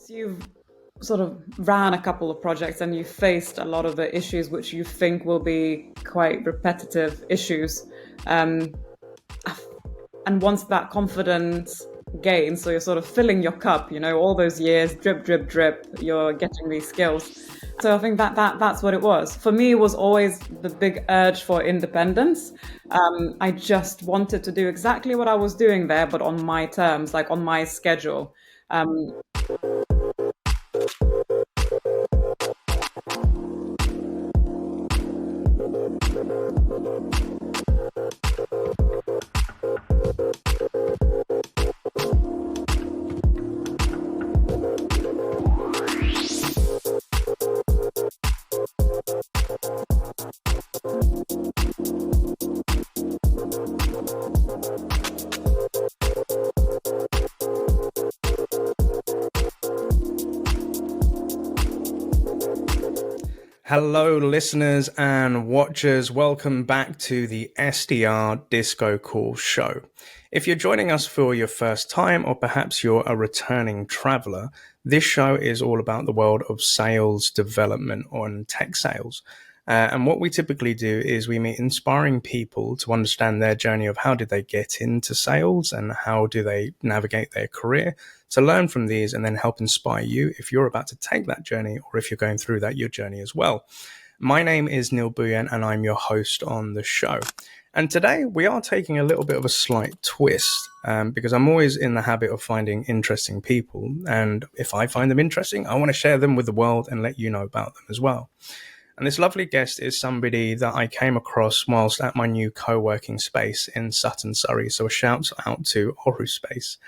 You've sort of ran a couple of projects and you faced a lot of the issues which you think will be quite repetitive issues. Um, and once that confidence gains, so you're sort of filling your cup, all those years, drip, drip, drip, you're getting these skills. So I think that's what it was. For me, it was always the big urge for independence. I just wanted to do exactly what I was doing there, but on my terms, like on my schedule. Um, Hello, listeners and watchers. Welcome back to the SDR Disco Call Show. If you're joining us for your first time, or perhaps you're a returning traveler, this show is all about the world of sales development and tech sales. And what we typically do is we meet inspiring people to understand their journey of how did they get into sales and how do they navigate their career, to learn from these and then help inspire you if you're about to take that journey or if you're going through that your journey as well. My name is Neil Buyan and I'm your host on the show. And today we are taking a little bit of a slight twist because I'm always in the habit of finding interesting people. And if I find them interesting, I want to share them with the world and let you know about them as well. And this lovely guest is somebody that I came across whilst at my new co-working space in Sutton, Surrey. So a shout out to Oru Space.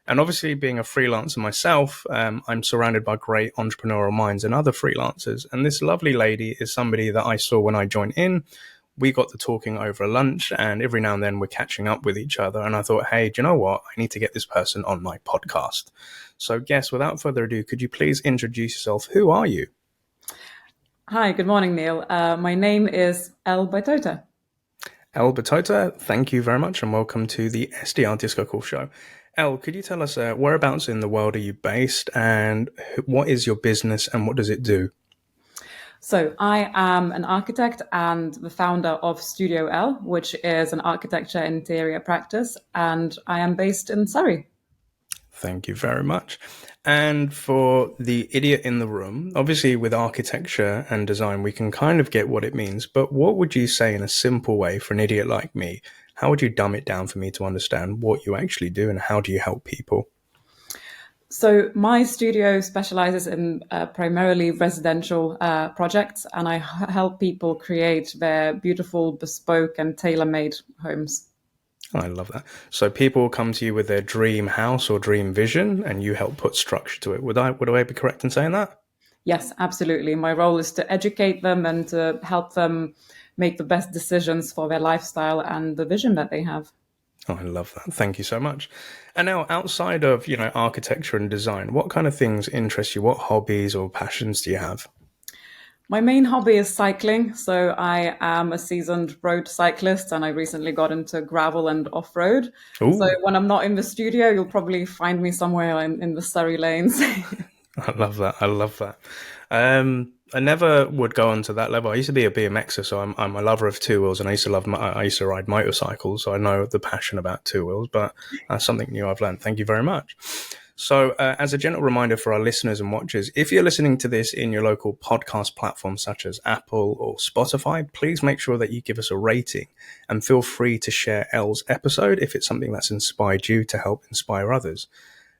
And obviously being a freelancer myself, I'm surrounded by great entrepreneurial minds and other freelancers. And this lovely lady is somebody that I saw when I joined in. We got to talking over lunch and every now and then we're catching up with each other. And I thought, hey, do you know what? I need to get this person on my podcast. So guest, without further ado, could you please introduce yourself? Who are you? Hi, good morning, Neil. My name is Elle Bytautaite. Elle Bytautaite, thank you very much and welcome to the SDR Disco Call Show. Elle, could you tell us whereabouts in the world are you based and what is your business and what does it do? So I am an architect and the founder of Studio Elle, which is an architecture interior practice, and I am based in Surrey. Thank you very much. And for the idiot in the room, obviously with architecture and design, we can kind of get what it means. But what would you say in a simple way for an idiot like me? How would you dumb it down for me to understand what you actually do and how do you help people? So my studio specializes in primarily residential projects, and I help people create their beautiful, bespoke and tailor-made homes. I love that. So people come to you with their dream house or dream vision and you help put structure to it. Would I be correct in saying that? Yes, absolutely. My role is to educate them and to help them make the best decisions for their lifestyle and the vision that they have. Oh, I love that. Thank you so much. And now outside of, architecture and design, what kind of things interest you? What hobbies or passions do you have? My main hobby is cycling. So I am a seasoned road cyclist and I recently got into gravel and off-road. Ooh. So when I'm not in the studio, you'll probably find me somewhere in the Surrey lanes. I love that. I love that. I never would go on to that level. I used to be a BMXer, so I'm a lover of two wheels, and I used to ride motorcycles, so I know the passion about two wheels. But that's something new I've learned. Thank you very much. So, as a gentle reminder for our listeners and watchers, if you're listening to this in your local podcast platform such as Apple or Spotify, please make sure that you give us a rating and feel free to share Elle's episode if it's something that's inspired you to help inspire others.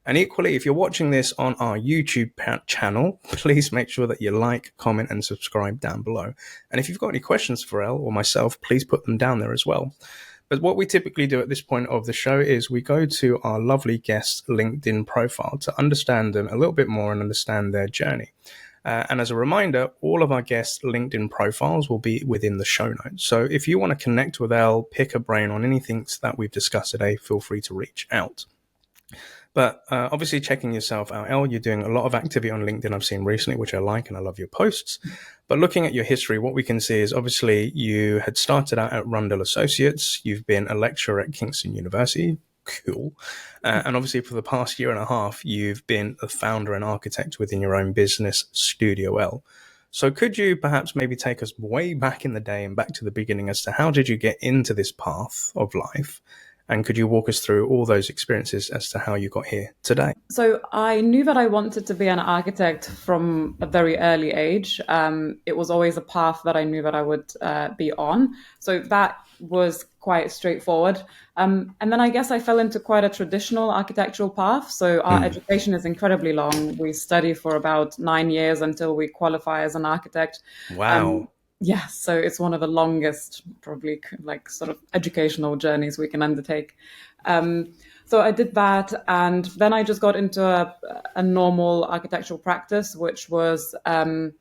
And equally, if you're watching this on our YouTube channel, please make sure that you like, comment, and subscribe down below. And if you've got any questions for Elle or myself, please put them down there as well. But what we typically do at this point of the show is we go to our lovely guest's LinkedIn profile to understand them a little bit more and understand their journey. And as a reminder, all of our guests' LinkedIn profiles will be within the show notes. So if you want to connect with Elle, pick a brain on anything that we've discussed today, feel free to reach out. But obviously checking yourself out, Elle, you're doing a lot of activity on LinkedIn I've seen recently, which I like, and I love your posts. But looking at your history, what we can see is obviously you had started out at Rundle Associates. You've been a lecturer at Kingston University. cool. And obviously for the past year and a half, you've been a founder and architect within your own business, Studio L. So could you perhaps maybe take us way back in the day and back to the beginning as to how did you get into this path of life? And could you walk us through all those experiences as to how you got here today? So I knew that I wanted to be an architect from a very early age. It was always a path that I knew that I would be on. So that was quite straightforward. And then I guess I fell into quite a traditional architectural path. So our education is incredibly long. We study for about 9 years until we qualify as an architect. Wow. Yeah, so it's one of the longest, probably like sort of educational journeys we can undertake. So I did that, and then I just got into a normal architectural practice, which was in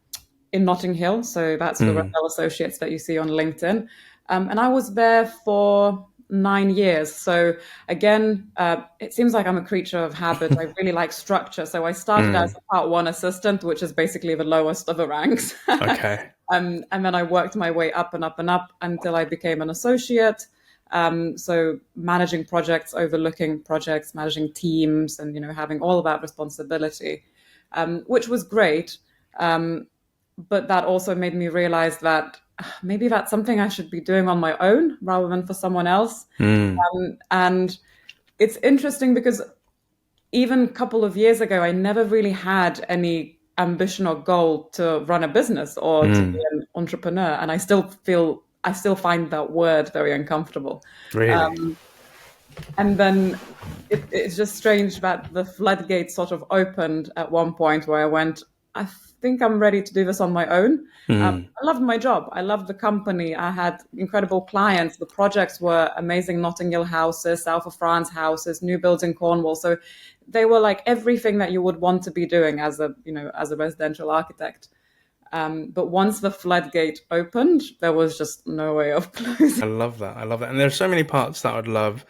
Notting Hill. So that's the Rundell Associates that you see on LinkedIn. And I was there for 9 years. So again, it seems like I'm a creature of habit. I really like structure. So I started as a part one assistant, which is basically the lowest of the ranks. Okay. And then I worked my way up and up and up until I became an associate. So managing projects, overlooking projects, managing teams, and having all of that responsibility, which was great. But that also made me realize that maybe that's something I should be doing on my own rather than for someone else. And it's interesting because even a couple of years ago, I never really had any ambition or goal to run a business or to be an entrepreneur. And I still find that word very uncomfortable. Really? And then it's just strange that the floodgates sort of opened at one point where I went, I think I'm ready to do this on my own. I loved my job. I loved the company. I had incredible clients. The projects were amazing Notting Hill houses, South of France houses, new builds in Cornwall. So they were like everything that you would want to be doing as a residential architect. But once the floodgate opened, there was just no way of closing. I love that. And there are so many parts that I'd love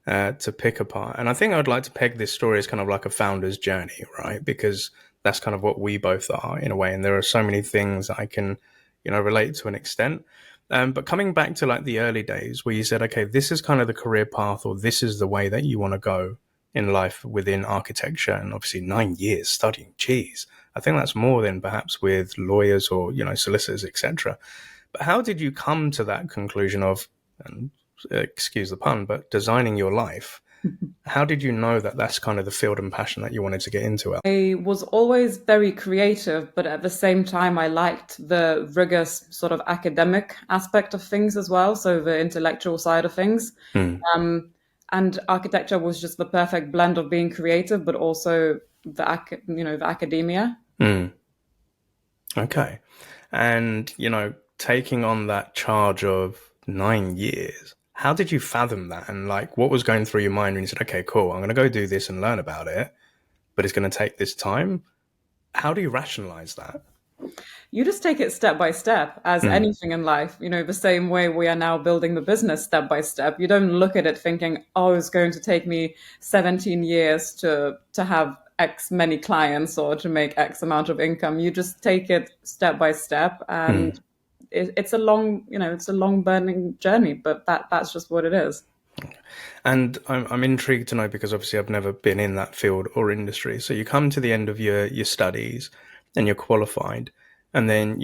to pick apart. And I think I'd like to peg this story as kind of like a founder's journey, right? Because that's kind of what we both are in a way. And there are so many things I can, relate to an extent. But coming back to like the early days where you said, okay, this is kind of the career path, or this is the way that you want to go in life within architecture. And obviously 9 years studying, geez, I think that's more than perhaps with lawyers or, solicitors, etc. But how did you come to that conclusion of, and excuse the pun, but designing your life? How did you know that that's kind of the field and passion that you wanted to get into? I was always very creative, but at the same time, I liked the rigorous sort of academic aspect of things as well. So the intellectual side of things. And architecture was just the perfect blend of being creative, but also the academia. Okay. And, taking on that charge of 9 years, how did you fathom that? And like, what was going through your mind when you said, okay, cool, I'm going to go do this and learn about it, but it's going to take this time? How do you rationalize that? You just take it step by step, as anything in life, the same way we are now building the business step by step. You don't look at it thinking, oh, it's going to take me 17 years to have X many clients or to make X amount of income. You just take it step by step, and it's a long burning journey, but that's just what it is. And I'm intrigued to know, because obviously I've never been in that field or industry. So you come to the end of your studies and you're qualified, and then,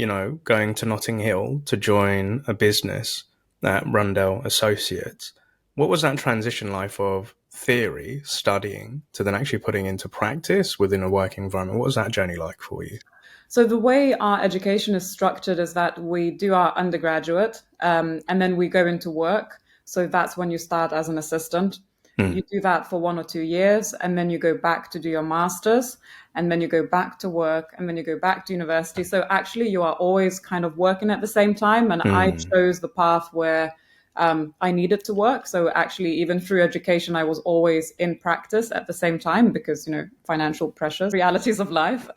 going to Notting Hill to join a business at Rundell Associates. What was that transition like of theory, studying, to then actually putting into practice within a working environment? What was that journey like for you? So the way our education is structured is that we do our undergraduate and then we go into work. So that's when you start as an assistant. You do that for 1 or 2 years, and then you go back to do your master's, and then you go back to work, and then you go back to university. So actually you are always kind of working at the same time. And I chose the path where I needed to work. So actually, even through education, I was always in practice at the same time because, financial pressures, realities of life.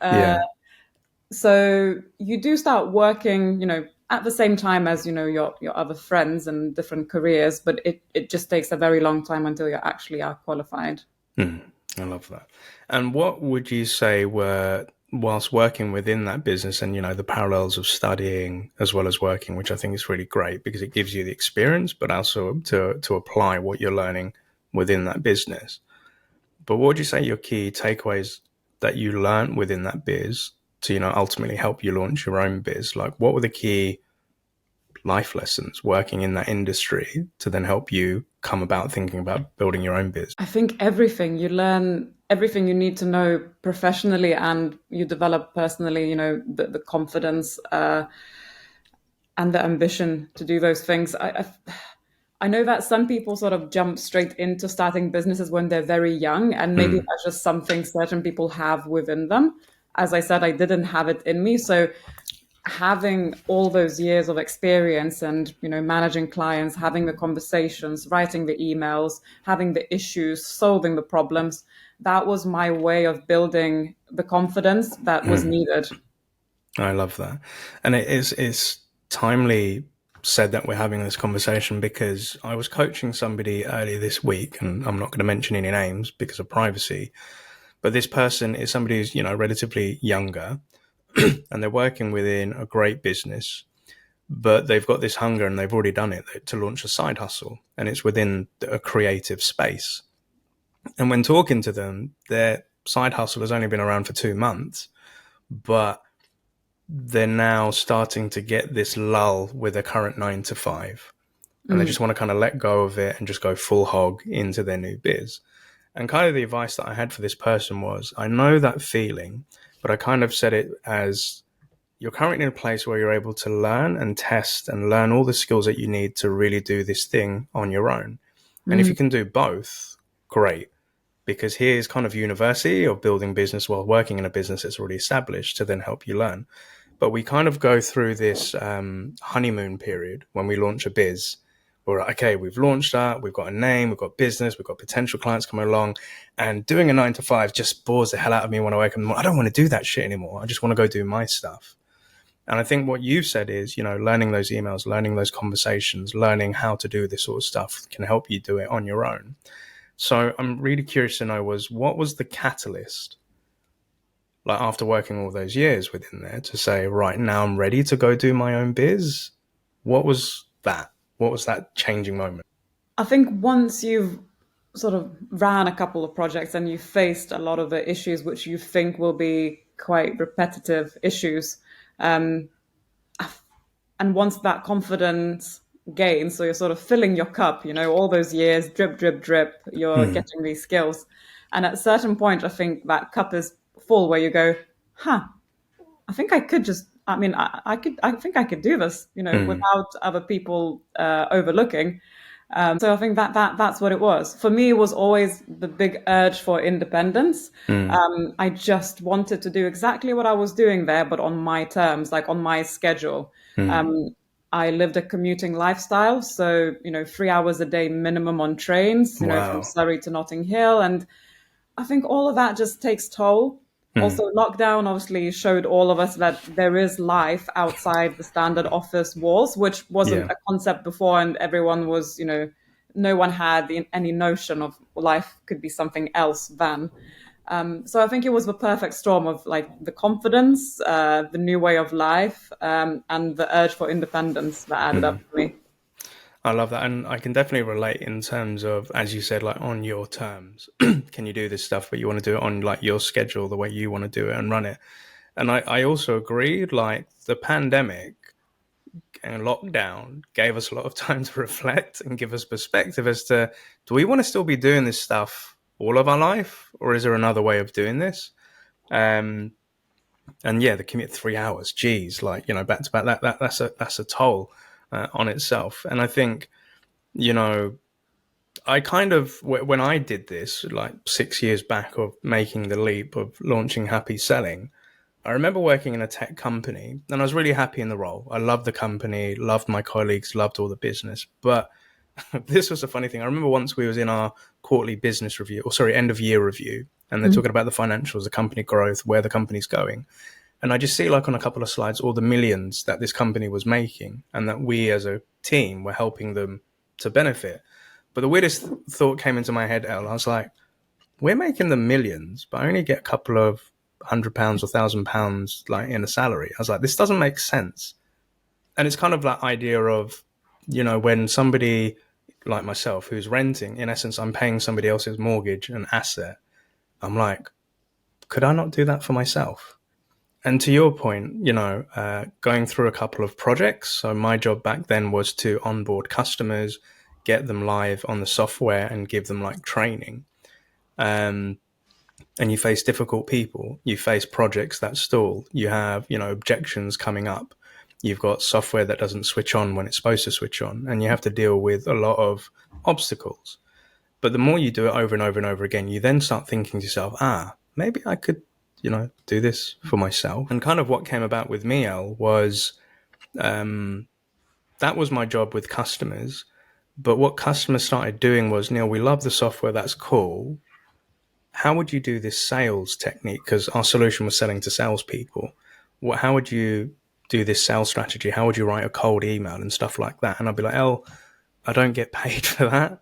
So you do start working, at the same time as, your other friends and different careers, but it just takes a very long time until you actually are qualified. I love that. And what would you say were, whilst working within that business and, the parallels of studying as well as working, which I think is really great because it gives you the experience, but also to apply what you're learning within that business. But what would you say your key takeaways that you learned within that biz to, ultimately help you launch your own biz? Like, what were the key life lessons working in that industry to then help you come about thinking about building your own biz? I think everything you learn, everything you need to know professionally, and you develop personally, the confidence and the ambition to do those things. I know that some people sort of jump straight into starting businesses when they're very young, and maybe that's just something certain people have within them. As I said, I didn't have it in me. So having all those years of experience and, managing clients, having the conversations, writing the emails, having the issues, solving the problems, that was my way of building the confidence that was needed. I love that. And it's timely said that we're having this conversation because I was coaching somebody earlier this week, and I'm not going to mention any names because of privacy, but this person is somebody who's, relatively younger and they're working within a great business, but they've got this hunger and they've already done it to launch a side hustle, and it's within a creative space. And when talking to them, their side hustle has only been around for 2 months, but they're now starting to get this lull with their current 9 to 5, and they just want to kind of let go of it and just go full hog into their new biz. And kind of the advice that I had for this person was, I know that feeling, but I kind of said it as, you're currently in a place where you're able to learn and test and learn all the skills that you need to really do this thing on your own. And if you can do both, great. Because here's kind of university of building business while working in a business that's already established to then help you learn. But we kind of go through this honeymoon period when we launch a biz. We're like, okay, we've launched that, we've got a name, we've got business, we've got potential clients coming along, and doing a 9 to 5 just bores the hell out of me when I wake up in the morning. I don't want to do that shit anymore. I just want to go do my stuff. And I think what you've said is, learning those emails, learning those conversations, learning how to do this sort of stuff can help you do it on your own. So I'm really curious to know what was the catalyst, like after working all those years within there, to say, right, now I'm ready to go do my own biz? What was that? What was that changing moment? I think once you've sort of ran a couple of projects and you've faced a lot of the issues which you think will be quite repetitive issues, and once that confidence gains, so you're sort of filling your cup, all those years, drip, drip, drip, you're getting these skills. And at a certain point, I think that cup is full where you go, I think I could just, I think I could do this, without other people overlooking. So I think that's what it was. For me, it was always the big urge for independence. I just wanted to do exactly what I was doing there, but on my terms, like on my schedule. I lived a commuting lifestyle. So, 3 hours a day minimum on trains, Wow. from Surrey to Notting Hill. And I think all of that just takes toll. Also, lockdown obviously showed all of us that there is life outside the standard office walls, which wasn't a concept before. And everyone was, no one had any notion of life could be something else than. So I think it was the perfect storm of like the confidence, the new way of life, and the urge for independence that added up for me. I love that. And I can definitely relate in terms of, as you said, like on your terms. Can you do this stuff, but you want to do it on like your schedule, the way you want to do it and run it. And I also agreed, like the pandemic and lockdown gave us a lot of time to reflect and give us perspective as to, do we want to still be doing this stuff all of our life, or is there another way of doing this? And yeah, the commute 3 hours, geez, like, back to back, that's a toll on itself. And I think, I kind of, when I did this, like 6 years back of making the leap of launching HappySelling, I remember working in a tech company and I was really happy in the role. I loved the company, loved my colleagues, loved all the business. But this was a funny thing. I remember once we was in our quarterly business review, end of year review, and they're talking about the financials, the company growth, where the company's going. And I just see like on a couple of slides, all the millions that this company was making and that we as a team were helping them to benefit. But the weirdest thought came into my head, Elle. I was like, we're making them millions, but I only get a couple of £100 or £1,000 like in a salary. I was like, this doesn't make sense. And it's kind of that idea of, when somebody like myself, who's renting, in essence, I'm paying somebody else's mortgage, an asset. I'm like, could I not do that for myself? And to your point, going through a couple of projects. So my job back then was to onboard customers, get them live on the software and give them like training. And you face difficult people. You face projects that stall. You have, objections coming up. You've got software that doesn't switch on when it's supposed to switch on. And you have to deal with a lot of obstacles. But the more you do it over and over and over again, you then start thinking to yourself, maybe I could, do this for myself. And kind of what came about with me, Elle, was that was my job with customers. But what customers started doing was, Neil, we love the software. That's cool. How would you do this sales technique? Because our solution was selling to salespeople. How would you do this sales strategy? How would you write a cold email and stuff like that? And I'd be like, Elle, I don't get paid for that,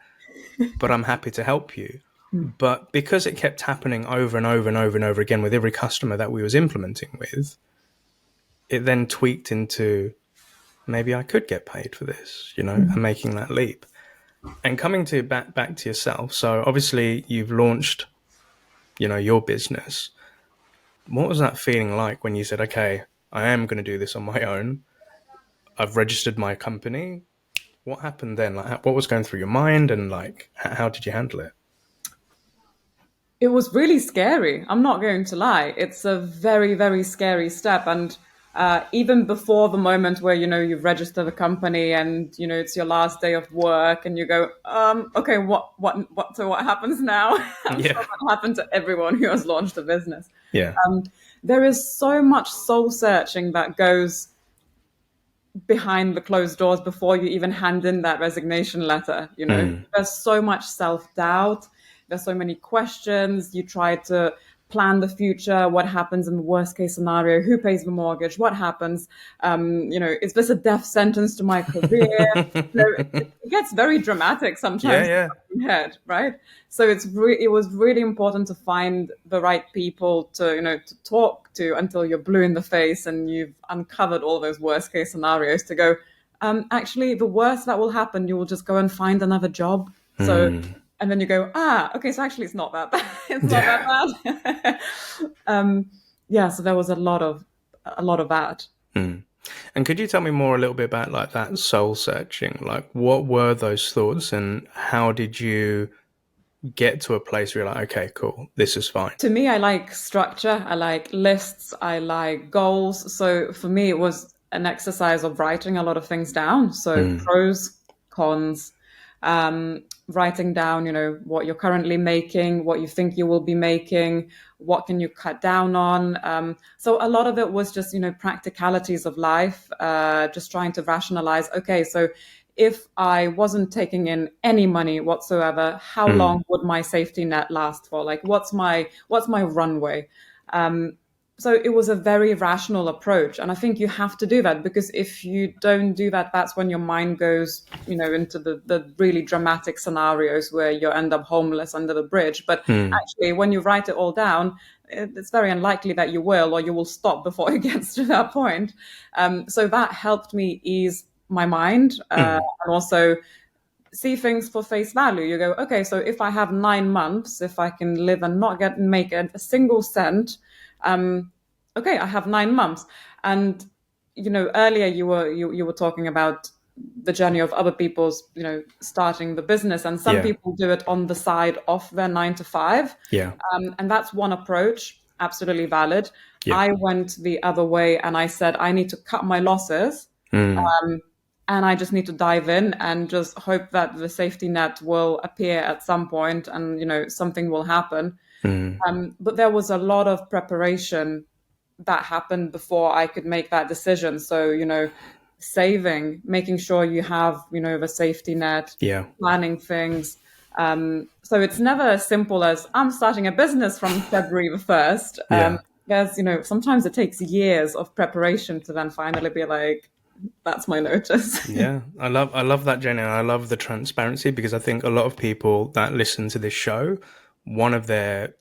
but I'm happy to help you. But because it kept happening over and over and over and over again with every customer that we was implementing with, it then tweaked into maybe I could get paid for this, and making that leap. And coming to back to yourself. So obviously you've launched, your business. What was that feeling like when you said, okay, I am going to do this on my own. I've registered my company. What happened then? Like, what was going through your mind, and like, how did you handle it? It was really scary. I'm not going to lie. It's a very, very scary step. And even before the moment where, you've registered a company and, it's your last day of work and you go, okay, so what happens now? I'm sure that happened to everyone who has launched a business. Yeah. There is so much soul searching that goes behind the closed doors before you even hand in that resignation letter. There's so much self-doubt. There's so many questions. You try to plan the future. What happens in the worst case scenario? Who pays the mortgage? What happens? Is this a death sentence to my career? It gets very dramatic sometimes in your head, right? So it was really important to find the right people to talk to until you're blue in the face and you've uncovered all those worst case scenarios to go, actually, the worst that will happen, you will just go and find another job. So. And then you go, okay, so actually it's not that bad. It's not that bad. So there was a lot of that. And could you tell me more a little bit about like that soul searching? Like, what were those thoughts and how did you get to a place where you're like, okay, cool, this is fine? To me, I like structure. I like lists. I like goals. So for me, it was an exercise of writing a lot of things down. So pros, cons, writing down, what you're currently making, what you think you will be making, what can you cut down on. So a lot of it was just, practicalities of life, just trying to rationalize, okay, so if I wasn't taking in any money whatsoever, how long would my safety net last for? Like, what's my runway? So it was a very rational approach. And I think you have to do that, because if you don't do that, that's when your mind goes, into the really dramatic scenarios where you end up homeless under the bridge. But actually, when you write it all down, it's very unlikely that you will, or you will stop before it gets to that point. So that helped me ease my mind and also see things for face value. You go, okay, so if I have 9 months, if I can live and not make a single cent, okay, I have 9 months. And earlier you were talking about the journey of other people's starting the business, and some people do it on the side of their 9 to 5. And that's one approach, absolutely valid. I went the other way and I said I need to cut my losses, and I just need to dive in and just hope that the safety net will appear at some point and something will happen. But there was a lot of preparation that happened before I could make that decision. So, saving, making sure you have, the safety net, planning things. So it's never as simple as I'm starting a business from February the 1st. There's, sometimes it takes years of preparation to then finally be like, that's my notice. I love that, Jenny. I love the transparency, because I think a lot of people that listen to this show, one of their,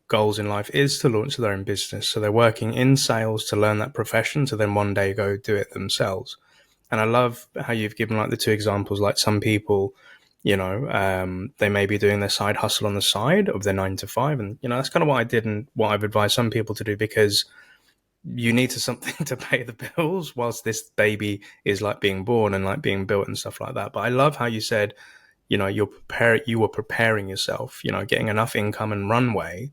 goals in life is to launch their own business. So they're working in sales to learn that profession to then one day go do it themselves. And I love how you've given like the two examples, like some people They may be doing their side hustle on the side of their 9 to 5. And, that's kind of what I did and what I've advised some people to do, because you need something to pay the bills whilst this baby is like being born and like being built and stuff like that. But I love how you said, you were preparing yourself, getting enough income and runway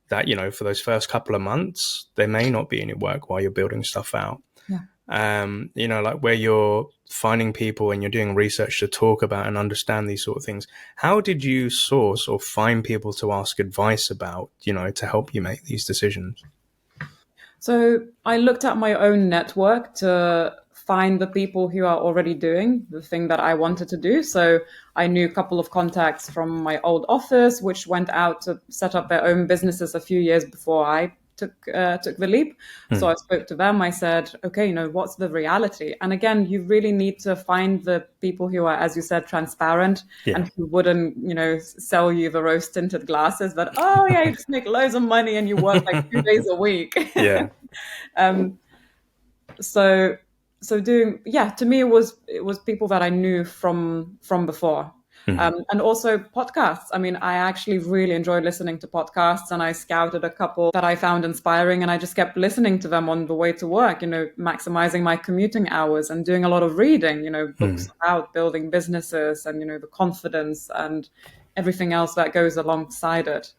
that, for those first couple of months, there may not be any work while you're building stuff out. Yeah. Like where you're finding people and you're doing research to talk about and understand these sort of things. How did you source or find people to ask advice about, to help you make these decisions? So I looked at my own network to find the people who are already doing the thing that I wanted to do. So I knew a couple of contacts from my old office, which went out to set up their own businesses a few years before I took the leap. So I spoke to them. I said, okay, what's the reality? And again, you really need to find the people who are, as you said, transparent and who wouldn't, sell you the rose tinted glasses that, oh yeah, you just make loads of money and you work like 2 days a week. Yeah. So doing, to me, it was people that I knew from before. And also podcasts. I mean, I actually really enjoyed listening to podcasts, and I scouted a couple that I found inspiring, and I just kept listening to them on the way to work, maximizing my commuting hours and doing a lot of reading, books about building businesses and, the confidence and everything else that goes alongside it.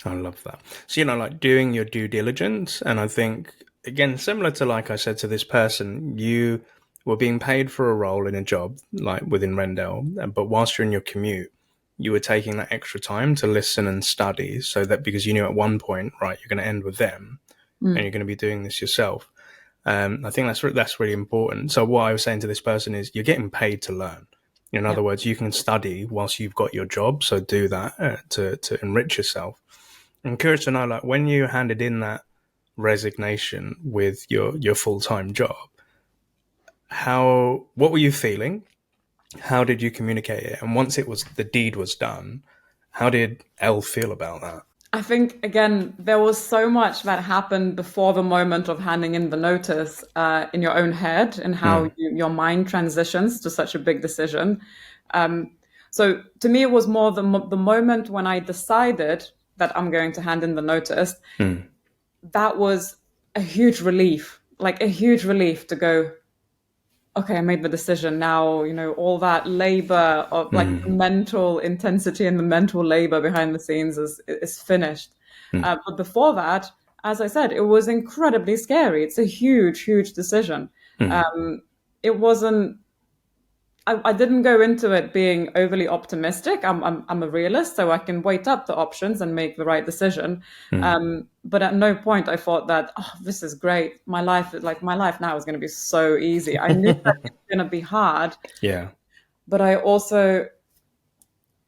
I love that. So, like doing your due diligence. And I think, again, similar to like I said to this person, you were being paid for a role in a job like within Rendell, but whilst you're in your commute, you were taking that extra time to listen and study, so that because you knew at one point, right, you're going to end with them and you're going to be doing this yourself. I think that's really important. So what I was saying to this person is you're getting paid to learn. In other words, you can study whilst you've got your job. So do that to enrich yourself. I'm curious to know, like, when you handed in that resignation with your full-time job, what were you feeling? How did you communicate it? And once the deed was done, how did Elle feel about that? I think, again, there was so much that happened before the moment of handing in the notice in your own head, and how your mind transitions to such a big decision. So to me, it was more the moment when I decided that I'm going to hand in the notice. That was a huge relief to go, okay, I made the decision now, all that labor of like mental intensity and the mental labor behind the scenes is finished. But before that, as I said, it was incredibly scary. It's a huge, huge decision. It wasn't, I didn't go into it being overly optimistic. I'm a realist, so I can weigh up the options and make the right decision. But at no point I thought that, oh, this is great. My life now is going to be so easy. I knew that it's going to be hard. Yeah. But I also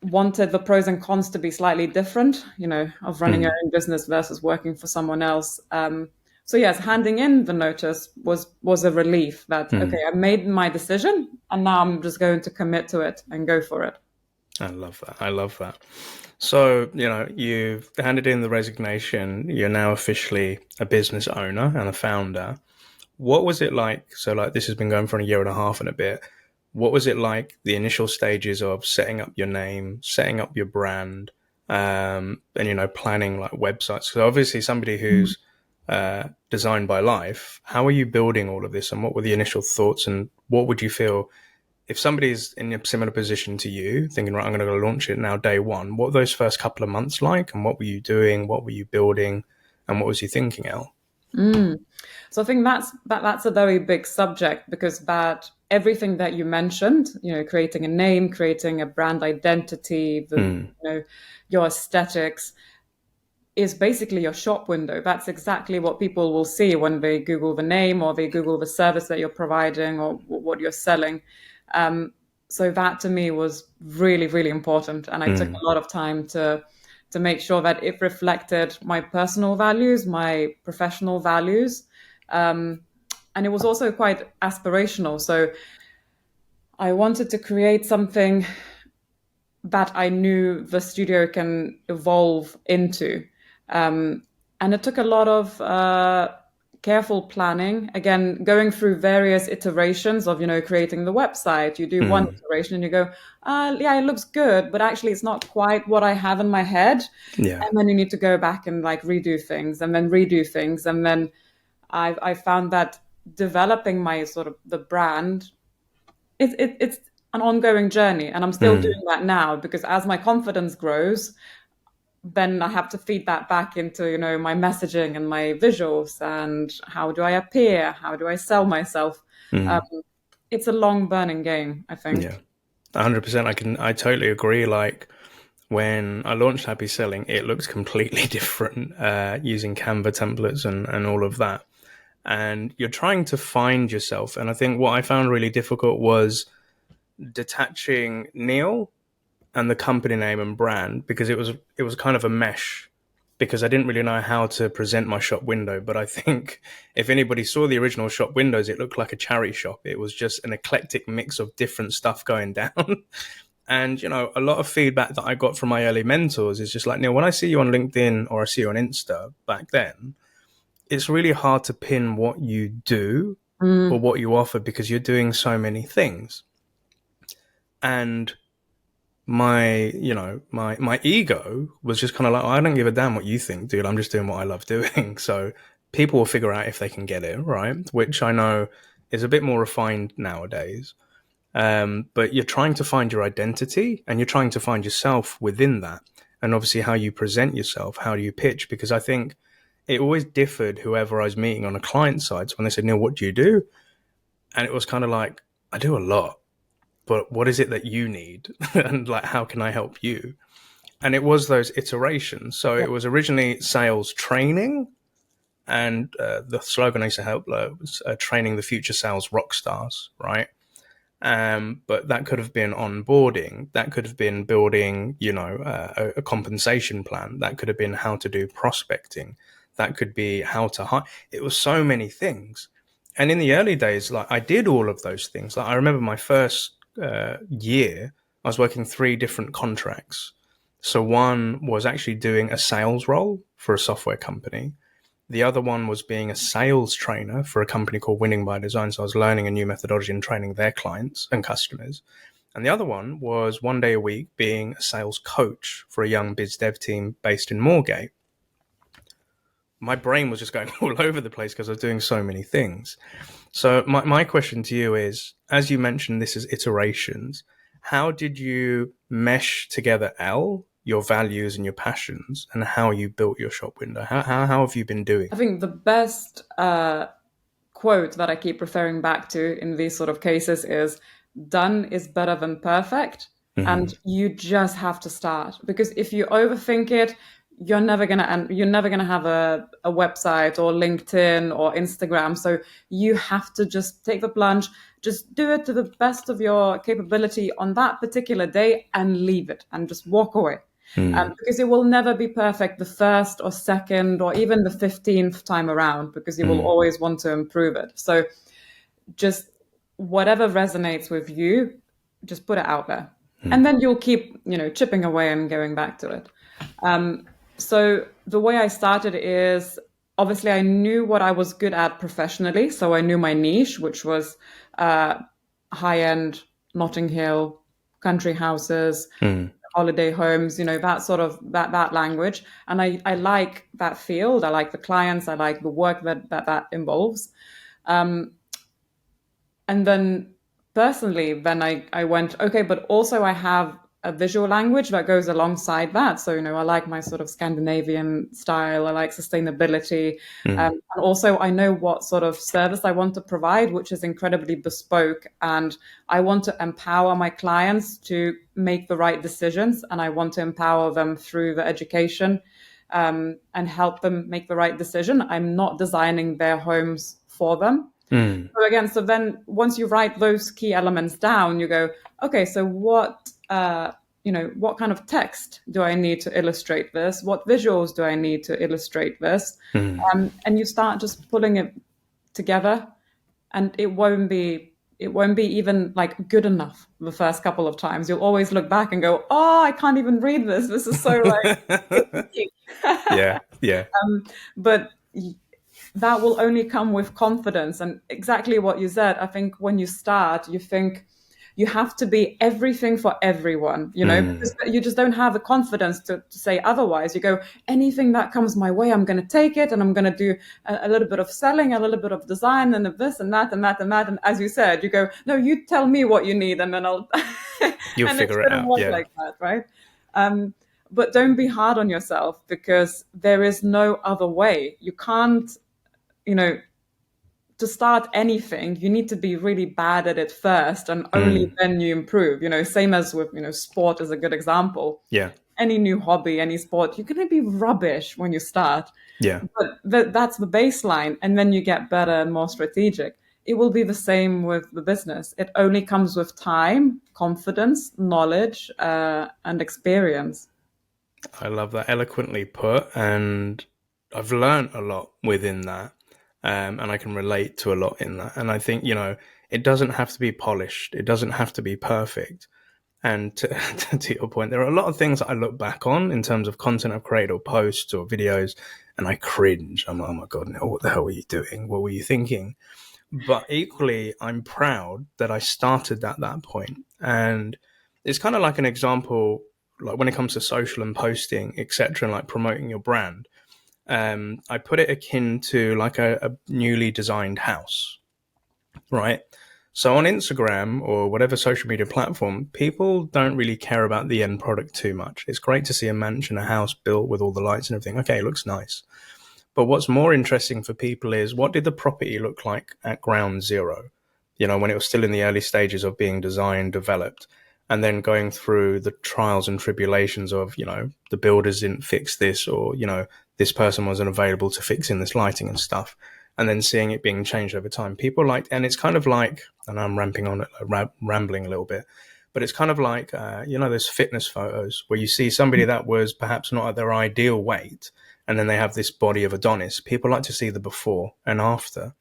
wanted the pros and cons to be slightly different, of running your own business versus working for someone else. So yes, handing in the notice was a relief that, okay, I made my decision and now I'm just going to commit to it and go for it. I love that. So, you've handed in the resignation. You're now officially a business owner and a founder. What was it like? So like this has been going for a year and a half and a bit. What was it like, the initial stages of setting up your name, setting up your brand, and, planning like websites? So obviously somebody who's designed by life, how are you building all of this, and what were the initial thoughts, and what would you feel if somebody's in a similar position to you, thinking, right, I'm going to go launch it now day one? What were those first couple of months like, and what were you doing, what were you building, and what was you thinking, Elle? So I think that's a very big subject, because that everything that you mentioned, creating a name, creating a brand identity, your aesthetics, is basically your shop window. That's exactly what people will see when they Google the name or they Google the service that you're providing or what you're selling. So that to me was really, really important. And I took a lot of time to make sure that it reflected my personal values, my professional values. And it was also quite aspirational. So I wanted to create something that I knew the studio can evolve into. And it took a lot of careful planning, again, going through various iterations of, creating the website. You do one iteration and you go, yeah, it looks good, but actually it's not quite what I have in my head. Yeah. And then you need to go back and like redo things and then redo things. And then I found that developing my sort of the brand, it's an ongoing journey. And I'm still doing that now, because as my confidence grows, then I have to feed that back into, my messaging and my visuals and how do I appear? How do I sell myself? It's a long burning game, I think. Yeah, 100%. I totally agree. Like when I launched HappySelling, it looked completely different using Canva templates and all of that. And you're trying to find yourself. And I think what I found really difficult was detaching Neil and the company name and brand, because it was kind of a mesh, because I didn't really know how to present my shop window. But I think if anybody saw the original shop windows, it looked like a charity shop. It was just an eclectic mix of different stuff going down. And, a lot of feedback that I got from my early mentors is just like, Neil, when I see you on LinkedIn or I see you on Insta back then, it's really hard to pin what you do or what you offer, because you're doing so many things. And my ego was just kind of like, I don't give a damn what you think, dude. I'm just doing what I love doing. So people will figure out if they can get it, right? Which I know is a bit more refined nowadays. But you're trying to find your identity and you're trying to find yourself within that. And obviously how you present yourself, how do you pitch? Because I think it always differed whoever I was meeting on a client side. So when they said, Neil, what do you do? And it was kind of like, I do a lot. But what is it that you need? And like, how can I help you? And it was those iterations. So it was originally sales training. And the slogan I used to help was training the future sales rock stars, right? But that could have been onboarding. That could have been building, a compensation plan. That could have been how to do prospecting. That could be how to hire. It was so many things. And in the early days, like I did all of those things. Like I remember my first year, I was working 3 different contracts. So one was actually doing a sales role for a software company. The other one was being a sales trainer for a company called Winning by Design. So I was learning a new methodology and training their clients and customers. And the other one was 1 day a week being a sales coach for a young biz dev team based in Moorgate. My brain was just going all over the place because I was doing so many things. So my question to you is, as you mentioned, this is iterations. How did you mesh together Elle, your values and your passions, and how you built your shop window? How have you been doing? I think the best quote that I keep referring back to in these sort of cases is, done is better than perfect. And you just have to start, because if you overthink it, you're never gonna have a website or LinkedIn or Instagram. So you have to just take the plunge, just do it to the best of your capability on that particular day and leave it and just walk away. Because it will never be perfect the first or second or even the 15th time around, because you will always want to improve it. So just whatever resonates with you, just put it out there. And then you'll keep, chipping away and going back to it. So the way I started is, obviously I knew what I was good at professionally. So I knew my niche, which was high-end Notting Hill country houses, holiday homes, that sort of that language. And I like that field. I like the clients. I like the work that involves. And then personally, then I went, okay, but also I have a visual language that goes alongside that. So, I like my sort of Scandinavian style. I like sustainability. And also I know what sort of service I want to provide, which is incredibly bespoke. And I want to empower my clients to make the right decisions. And I want to empower them through the education and help them make the right decision. I'm not designing their homes for them. So then once you write those key elements down, you go, okay, so what kind of text do I need to illustrate this? What visuals do I need to illustrate this? And you start just pulling it together, and it won't be even like good enough the first couple of times. You'll always look back and go, oh, I can't even read this. This is so like, yeah. but that will only come with confidence. And exactly what you said, I think when you start, you think you have to be everything for everyone, because you just don't have the confidence to say otherwise. You go, anything that comes my way, I'm going to take it, and I'm going to do a little bit of selling, a little bit of design, and this and that and that and that. And as you said, you go, no, you tell me what you need, and then I'll You'll and figure it it shouldn't out. work Yeah. like that, right? But don't be hard on yourself, because there is no other way. You can't, to start anything, you need to be really bad at it first, and only then you improve. Same as with, sport is a good example. Yeah. Any new hobby, any sport, you're going to be rubbish when you start. Yeah. But that's the baseline. And then you get better and more strategic. It will be the same with the business. It only comes with time, confidence, knowledge, and experience. I love that, eloquently put, and I've learned a lot within that, and I can relate to a lot in that. And I think, it doesn't have to be polished, it doesn't have to be perfect. And to, to your point, there are a lot of things that I look back on in terms of content I've created, or posts or videos, and I cringe. I'm like, oh my God, no, what the hell were you doing? What were you thinking? But equally, I'm proud that I started at that point. And it's kind of like an example, like when it comes to social and posting, etc., and like promoting your brand. I put it akin to like a newly designed house, right? So on Instagram or whatever social media platform, people don't really care about the end product too much. It's great to see a mansion, a house built with all the lights and everything. Okay, it looks nice. But what's more interesting for people is, what did the property look like at ground zero? When it was still in the early stages of being designed, developed, and then going through the trials and tribulations of, the builders didn't fix this, or, this person wasn't available to fix in this lighting and stuff. And then seeing it being changed over time. People like, and it's kind of like, and I'm rambling a little bit, but it's kind of like, those fitness photos where you see somebody that was perhaps not at their ideal weight, and then they have this body of Adonis. People like to see the before and after.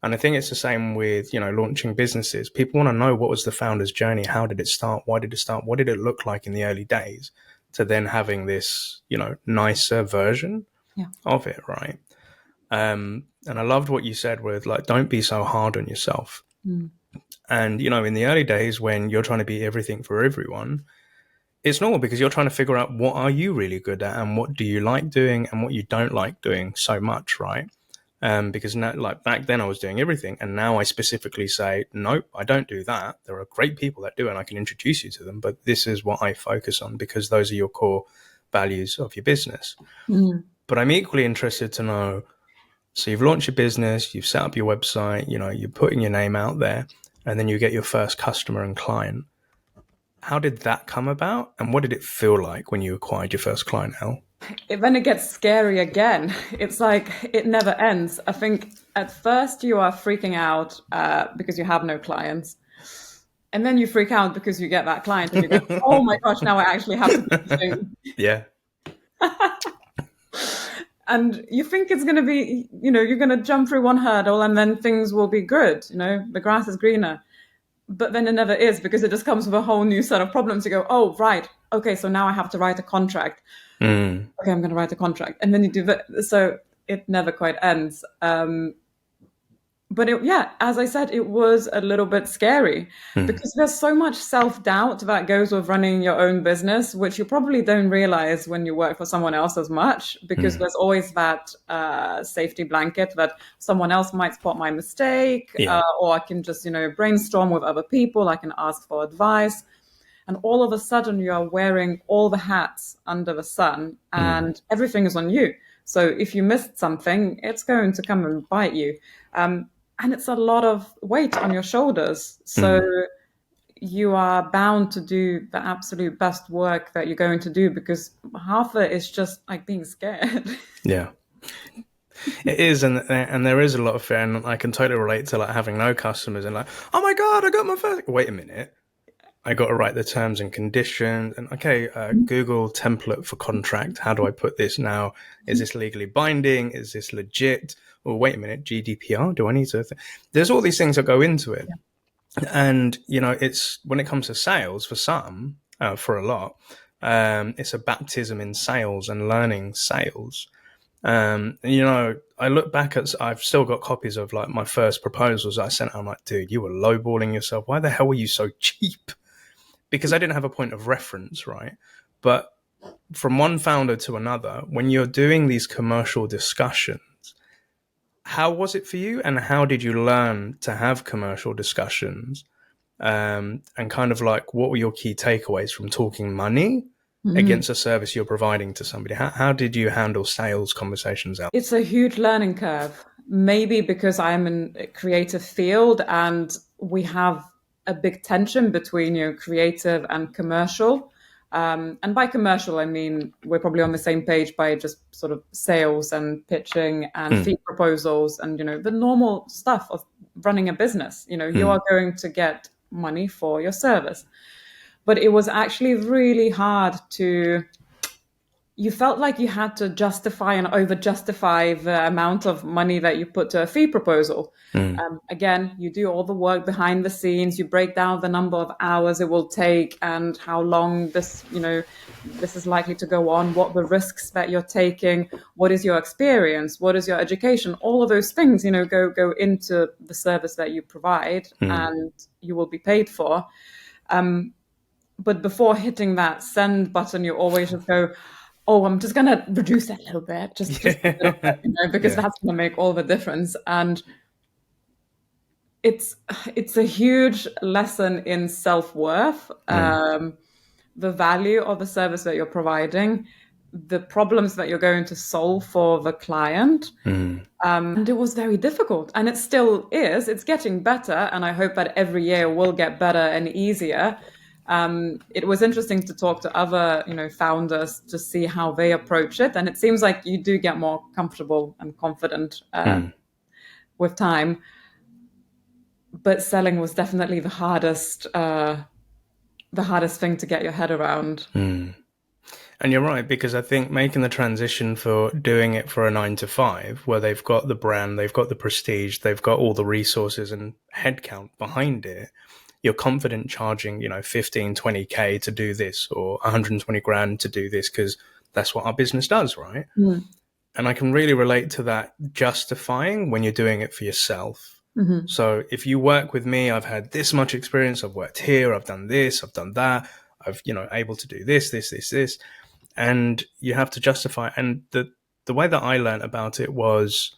And I think it's the same with, launching businesses. People want to know, what was the founder's journey? How did it start? Why did it start? What did it look like in the early days? To then having this, nicer version of it, right? And I loved what you said with, like, don't be so hard on yourself. And, in the early days when you're trying to be everything for everyone, it's normal, because you're trying to figure out, what are you really good at, and what do you like doing and what you don't like doing so much, right? Because now, like back then, I was doing everything, and now I specifically say, nope, I don't do that. There are great people that do, and I can introduce you to them, but this is what I focus on, because those are your core values of your business. But I'm equally interested to know, so you've launched your business, you've set up your website, you're putting your name out there, and then you get your first customer and client. How did that come about, and what did it feel like when you acquired your first client, Elle? Then it gets scary again. It's like it never ends. I think at first you are freaking out because you have no clients. And then you freak out because you get that client and you go, oh my gosh, now I actually have to do this thing. Yeah. And you think it's going to be, you're going to jump through one hurdle and then things will be good. The grass is greener. But then it never is, because it just comes with a whole new set of problems. You go, oh, right. Okay, so now I have to write a contract. Okay, I'm going to write a contract. And then you do that. So it never quite ends. But as I said, it was a little bit scary because there's so much self-doubt that goes with running your own business, which you probably don't realize when you work for someone else as much, because there's always that safety blanket that someone else might spot my mistake, or I can just, brainstorm with other people. I can ask for advice. And all of a sudden you are wearing all the hats under the sun and everything is on you. So if you missed something, it's going to come and bite you. And it's a lot of weight on your shoulders. So you are bound to do the absolute best work that you're going to do, because half of it is just like being scared. Yeah. It is, and there is a lot of fear, and I can totally relate to like having no customers and like, oh my God, I got my first. Wait a minute, I got to write the terms and conditions, and okay, Google template for contract. How do I put this now? Is this legally binding? Is this legit? Well, wait a minute, GDPR. Do I need to? There's all these things that go into it, and it's when it comes to sales for some, for a lot, it's a baptism in sales and learning sales. You know, I look back at, I've still got copies of like my first proposals I sent out. I'm like, dude, you were lowballing yourself. Why the hell were you so cheap? Because I didn't have a point of reference, right? But from one founder to another, when you're doing these commercial discussions, how was it for you? And how did you learn to have commercial discussions? And kind of like, what were your key takeaways from talking money against a service you're providing to somebody? How did you handle sales conversations out? It's a huge learning curve. Maybe because I'm in a creative field and we have a big tension between creative and commercial. And by commercial, I mean we're probably on the same page by just sort of sales and pitching and fee proposals and the normal stuff of running a business. You are going to get money for your service, but it was actually really hard to. You felt like you had to justify and over justify the amount of money that you put to a fee proposal. Again, you do all the work behind the scenes, you break down the number of hours it will take and how long this is likely to go on, what the risks that you're taking, what is your experience, what is your education, all of those things, go into the service that you provide and you will be paid for. But before hitting that send button, you always just go, oh, I'm just going to reduce that a little bit, just a little bit, because that's going to make all the difference. And it's a huge lesson in self-worth, the value of the service that you're providing, the problems that you're going to solve for the client. And it was very difficult, and it still is. It's getting better, and I hope that every year will get better and easier. It was interesting to talk to other, founders to see how they approach it. And it seems like you do get more comfortable and confident with time. But selling was definitely the hardest thing to get your head around. And you're right, because I think making the transition for doing it for a 9 to 5, where they've got the brand, they've got the prestige, they've got all the resources and headcount behind it, you're confident charging, 15, 20K to do this or 120 grand to do this because that's what our business does, right? And I can really relate to that justifying when you're doing it for yourself. So if you work with me, I've had this much experience, I've worked here, I've done this, I've done that, I've, able to do this. And you have to justify. And the way that I learned about it was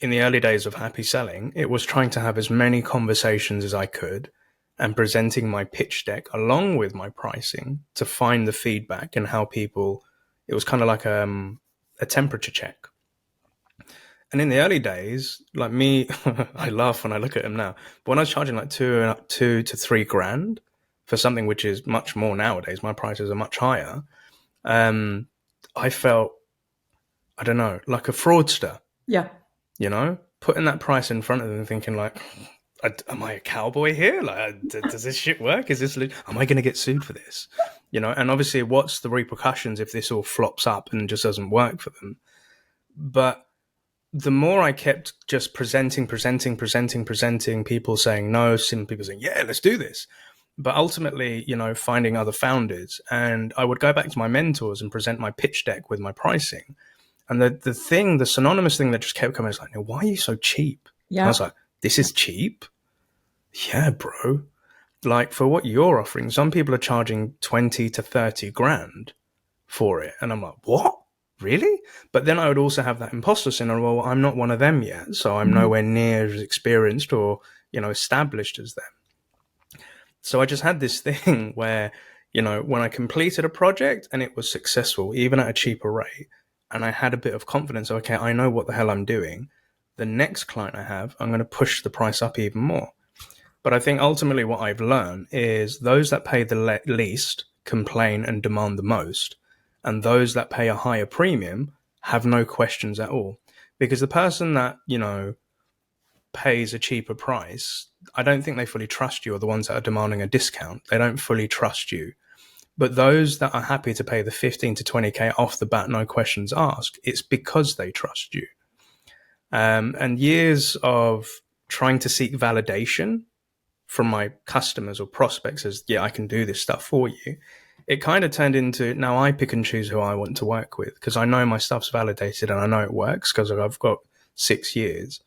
in the early days of HappySelling, it was trying to have as many conversations as I could and presenting my pitch deck along with my pricing to find the feedback and how people, it was kind of like a temperature check. And in the early days, like me, I laugh when I look at them now, but when I was charging like two to 3 grand for something which is much more nowadays, my prices are much higher. I felt, I don't know, like a fraudster. Yeah. Putting that price in front of them, thinking like, am I a cowboy here? Like, does this shit work? Am I going to get sued for this? And obviously, what's the repercussions if this all flops up and just doesn't work for them? But the more I kept just presenting, people saying no, some people saying, yeah, let's do this. But ultimately, finding other founders, and I would go back to my mentors and present my pitch deck with my pricing. And the synonymous thing that just kept coming is like, why are you so cheap? Yeah. And I was like, this is cheap? Yeah, bro. Like for what you're offering, some people are charging 20 to 30 grand for it. And I'm like, what? Really? But then I would also have that imposter syndrome. Well, I'm not one of them yet. So I'm nowhere near as experienced or, established as them. So I just had this thing where, when I completed a project and it was successful, even at a cheaper rate, and I had a bit of confidence, okay, I know what the hell I'm doing. The next client I have, I'm going to push the price up even more. But I think ultimately what I've learned is those that pay the least complain and demand the most. And those that pay a higher premium have no questions at all. Because the person that, pays a cheaper price, I don't think they fully trust you, or the ones that are demanding a discount. They don't fully trust you. But those that are happy to pay the 15 to 20K off the bat, no questions asked, it's because they trust you. And years of trying to seek validation from my customers or prospects as, yeah, I can do this stuff for you, it kind of turned into, now I pick and choose who I want to work with because I know my stuff's validated and I know it works because I've got 6 years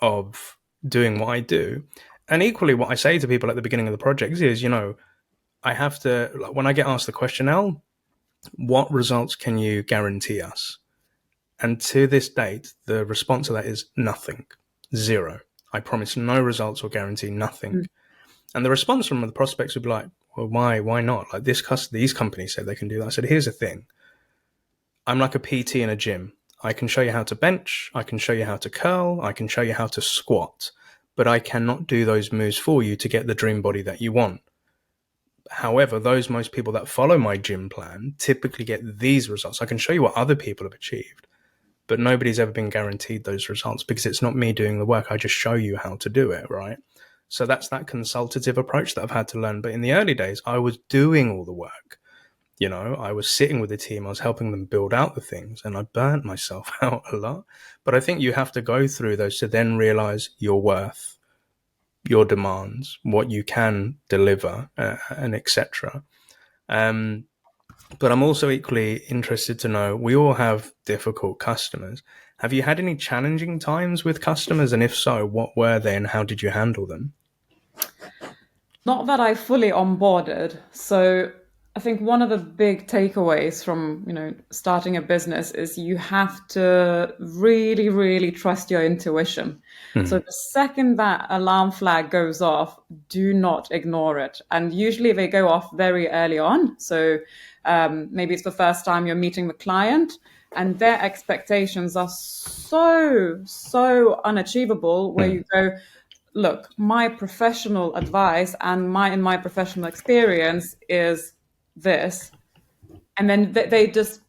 of doing what I do. And equally, what I say to people at the beginning of the projects is, I have to, like, when I get asked the question, Elle, what results can you guarantee us? And to this date, the response to that is nothing, zero. I promise no results or guarantee nothing. And the response from the prospects would be like, well, why not? Like these companies say they can do that. I said, here's the thing. I'm like a PT in a gym. I can show you how to bench. I can show you how to curl. I can show you how to squat, but I cannot do those moves for you to get the dream body that you want. However, most people that follow my gym plan typically get these results. I can show you what other people have achieved, but nobody's ever been guaranteed those results because it's not me doing the work. I just show you how to do it, right? So that's that consultative approach that I've had to learn. But in the early days, I was doing all the work. I was sitting with the team, I was helping them build out the things, and I burnt myself out a lot. But I think you have to go through those to then realize your worth, your demands, what you can deliver, and etc. But I'm also equally interested to know, we all have difficult customers. Have you had any challenging times with customers? And if so, what were they and how did you handle them? Not that I fully onboarded. So I think one of the big takeaways from, starting a business is you have to really, really trust your intuition. So the second that alarm flag goes off, do not ignore it. And usually they go off very early on. So maybe it's the first time you're meeting the client and their expectations are so unachievable where you go, look, my professional advice and my professional experience is this. And then they just,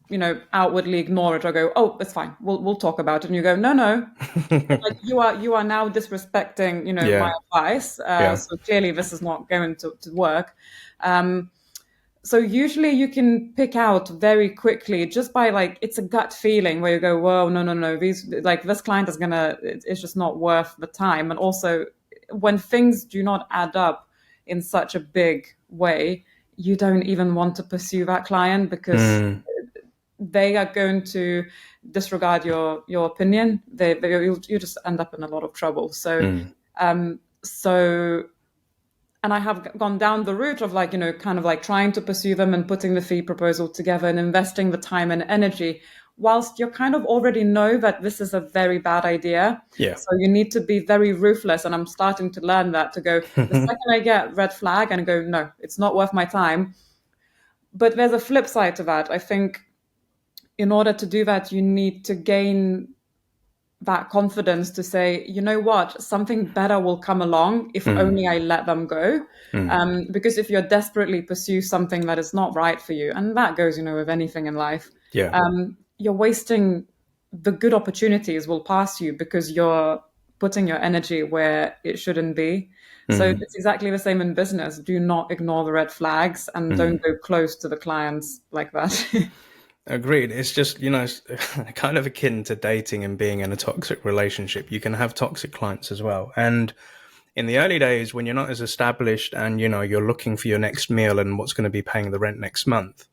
outwardly ignore it or go, oh, it's fine. We'll talk about it. And you go, no. Like you are now disrespecting, my advice. So clearly this is not going to work. So usually you can pick out very quickly just by it's a gut feeling where you go, whoa, no, this client is it's just not worth the time. And also when things do not add up in such a big way, you don't even want to pursue that client because they are going to disregard your opinion. You just end up in a lot of trouble. So, and I have gone down the route of trying to pursue them and putting the fee proposal together and investing the time and energy whilst you kind of already know that this is a very bad idea. Yeah. So you need to be very ruthless. And I'm starting to learn that to go, the second I get red flag and go, no, it's not worth my time. But there's a flip side to that. I think in order to do that, you need to gain that confidence to say, you know what, something better will come along if only I let them go. Because if you're desperately pursue something that is not right for you, and that goes, with anything in life, you're wasting the good opportunities will pass you because you're putting your energy where it shouldn't be. So it's exactly the same in business. Do not ignore the red flags and don't go close to the clients like that. Agreed. It's just, it's kind of akin to dating and being in a toxic relationship. You can have toxic clients as well. And in the early days, when you're not as established and, you're looking for your next meal and what's going to be paying the rent next month,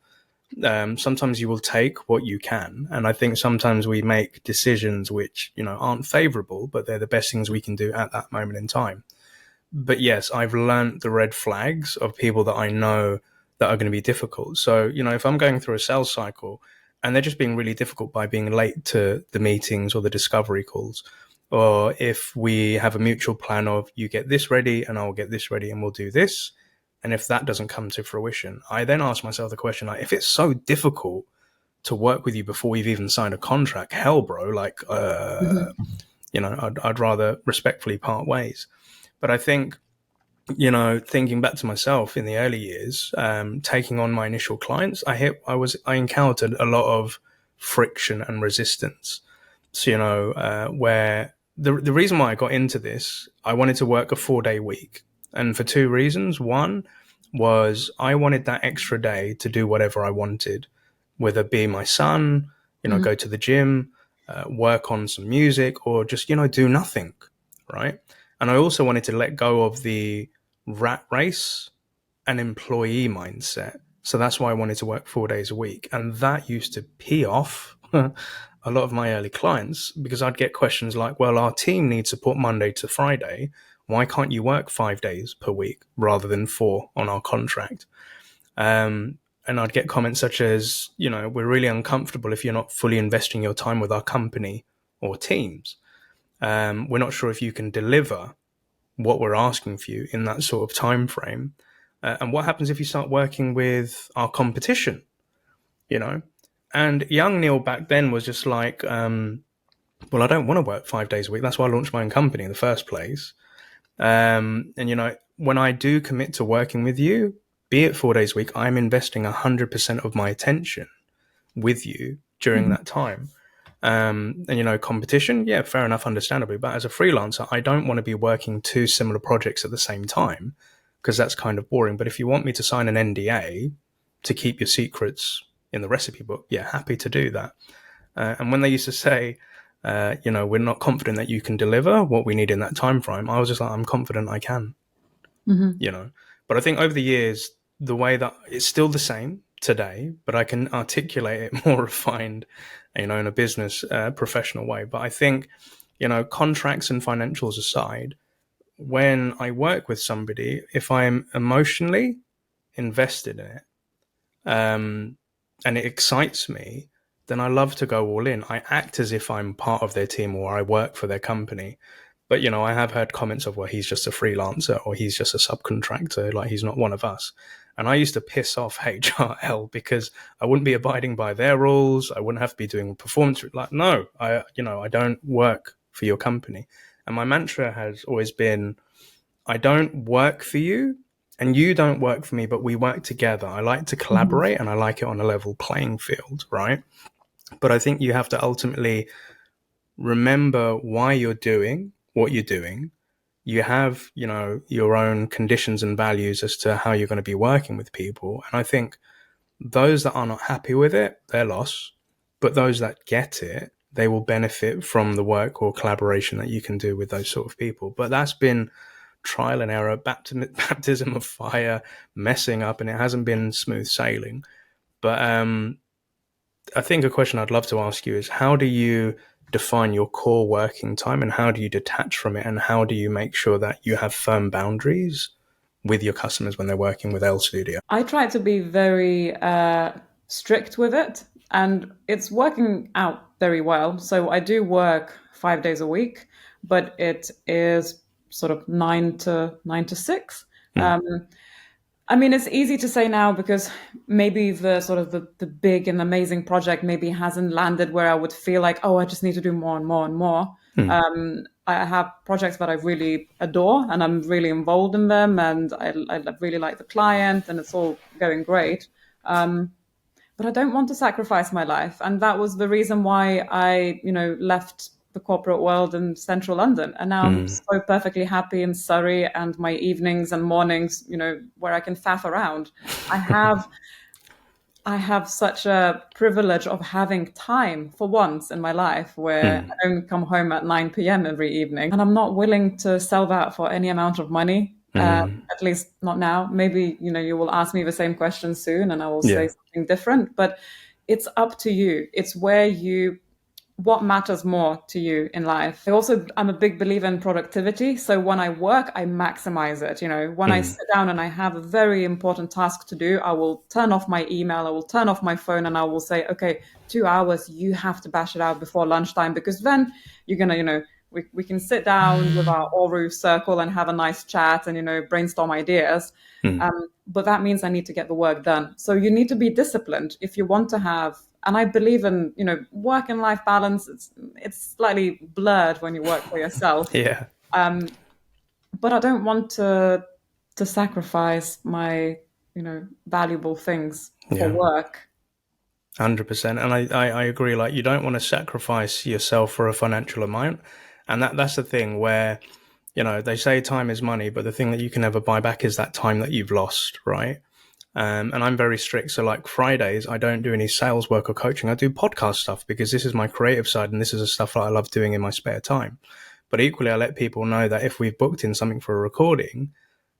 sometimes you will take what you can. And I think sometimes we make decisions which, aren't favorable, but they're the best things we can do at that moment in time. But yes, I've learned the red flags of people that I know that are going to be difficult. So, if I'm going through a sales cycle and they're just being really difficult by being late to the meetings or the discovery calls, or if we have a mutual plan of you get this ready and I'll get this ready and we'll do this, and if that doesn't come to fruition, I then ask myself the question, if it's so difficult to work with you before we've even signed a contract, hell, bro, I'd rather respectfully part ways. But I think, thinking back to myself in the early years, taking on my initial clients, I encountered a lot of friction and resistance. So, where the reason why I got into this, I wanted to work a 4-day week. And for 2 reasons. One was I wanted that extra day to do whatever I wanted, whether it be my son, go to the gym, work on some music, or just, do nothing, right? And I also wanted to let go of the rat race and employee mindset So that's why I wanted to work 4 days a week. And that used to pee off a lot of my early clients, because I'd get questions like, well, our team needs support Monday to Friday. Why can't you work 5 days per week rather than 4 on our contract? And I'd get comments such as, we're really uncomfortable if you're not fully investing your time with our company or teams. We're not sure if you can deliver what we're asking for you in that sort of time frame. And what happens if you start working with our competition, And young Neil back then was just like, well, I don't want to work 5 days a week. That's why I launched my own company in the first place. And, when I do commit to working with you, be it 4 days a week, I'm investing 100% of my attention with you during that time. And, competition, yeah, fair enough, understandably. But as a freelancer, I don't want to be working 2 similar projects at the same time, because that's kind of boring. But if you want me to sign an NDA to keep your secrets in the recipe book, yeah, happy to do that. And when they used to say, we're not confident that you can deliver what we need in that time frame, I was just like, I'm confident I can. But I think over the years, the way that it's still the same today, but I can articulate it more refined, in a business professional way. But I think, contracts and financials aside, when I work with somebody, if I'm emotionally invested in it, and it excites me, then I love to go all in. I act as if I'm part of their team or I work for their company. But, I have heard comments of, well, he's just a freelancer or he's just a subcontractor, like he's not one of us. And I used to piss off HRL because I wouldn't be abiding by their rules. I wouldn't have to be doing performance. Like, no, I don't work for your company. And my mantra has always been, I don't work for you and you don't work for me, but we work together. I like to collaborate and I like it on a level playing field, right? But I think you have to ultimately remember why you're doing what you're doing. You have, your own conditions and values as to how you're going to be working with people. And I think those that are not happy with it, they're lost. But those that get it, they will benefit from the work or collaboration that you can do with those sort of people. But that's been trial and error, baptism of fire, messing up, and it hasn't been smooth sailing. But I think a question I'd love to ask you is, how do you define your core working time and how do you detach from it, and how do you make sure that you have firm boundaries with your customers when they're working with Elle Studio? I try to be very strict with it, and it's working out very well. So I do work 5 days a week, but it is sort of 9 to 6. I mean, it's easy to say now because maybe the sort of the big and amazing project maybe hasn't landed where I would feel like, oh, I just need to do more and more and more. I have projects that I really adore and I'm really involved in them, and I really like the client and it's all going great. But I don't want to sacrifice my life. And that was the reason why I, left the corporate world in central London. And now I'm so perfectly happy in Surrey, and my evenings and mornings, where I can faff around. I have such a privilege of having time for once in my life where I don't come home at 9 p.m. every evening. And I'm not willing to sell that for any amount of money. At least not now. Maybe, you will ask me the same question soon and I will say something different, but it's up to you. It's what matters more to you in life. I'm a big believer in productivity. So when I work, I maximize it. When I sit down and I have a very important task to do, I will turn off my email, I will turn off my phone, and I will say, okay, 2 hours, you have to bash it out before lunchtime, because then you're going to, we can sit down with our Oru circle and have a nice chat and, brainstorm ideas. But that means I need to get the work done. So you need to be disciplined if you want to have, and I believe in, work and life balance. It's slightly blurred when you work for yourself. Yeah. But I don't want to sacrifice my, valuable things for work. 100%. And I agree. Like, you don't want to sacrifice yourself for a financial amount. And that's the thing where, they say time is money, but the thing that you can never buy back is that time that you've lost, right? And I'm very strict. So like Fridays, I don't do any sales work or coaching. I do podcast stuff because this is my creative side and this is the stuff that I love doing in my spare time. But equally, I let people know that if we've booked in something for a recording,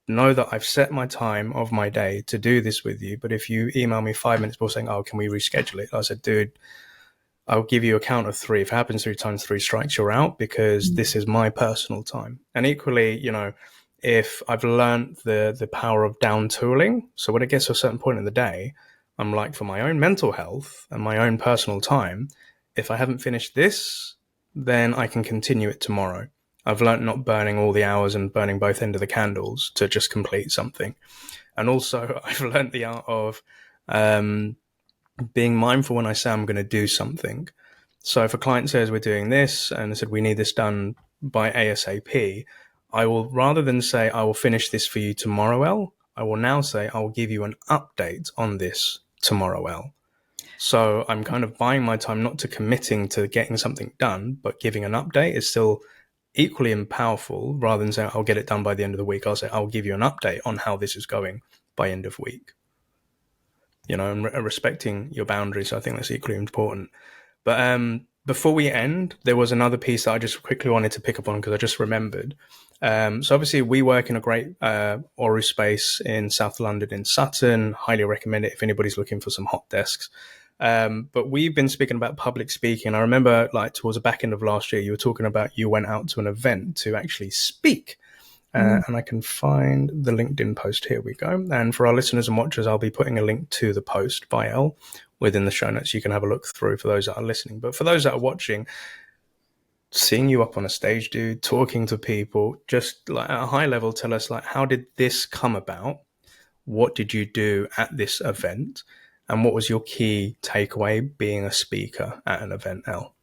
know that I've set my time of my day to do this with you. But if you email me 5 minutes before saying, oh, can we reschedule it? I said, dude, I'll give you a count of three. If it happens 3 times, 3 strikes, you're out, because this is my personal time. And equally, if I've learned the power of down tooling, so when it gets to a certain point in the day, I'm like, for my own mental health and my own personal time, if I haven't finished this, then I can continue it tomorrow. I've learned not burning all the hours and burning both ends of the candles to just complete something. And also, I've learned the art of being mindful when I say I'm going to do something. So if a client says we're doing this and they said we need this done by ASAP, I will, rather than say I will finish this for you tomorrow, Elle, I will now say I will give you an update on this tomorrow, Elle. So I'm kind of buying my time, not to committing to getting something done, but giving an update is still equally and powerful. Rather than saying I'll get it done by the end of the week, I'll say I'll give you an update on how this is going by end of week. And respecting your boundaries, I think that's equally important. But before we end, there was another piece that I just quickly wanted to pick up on because I just remembered. So obviously we work in a great Oru space in South London in Sutton. Highly recommend it if anybody's looking for some hot desks. But we've been speaking about public speaking. I remember towards the back end of last year, you were talking about you went out to an event to actually speak. And I can find the LinkedIn post. Here we go. And for our listeners and watchers, I'll be putting a link to the post by Elle within the show notes. You can have a look through for those that are listening. But for those that are watching, seeing you up on a stage, dude, talking to people, just at a high level, tell us how did this come about? What did you do at this event? And what was your key takeaway being a speaker at an event, Elle?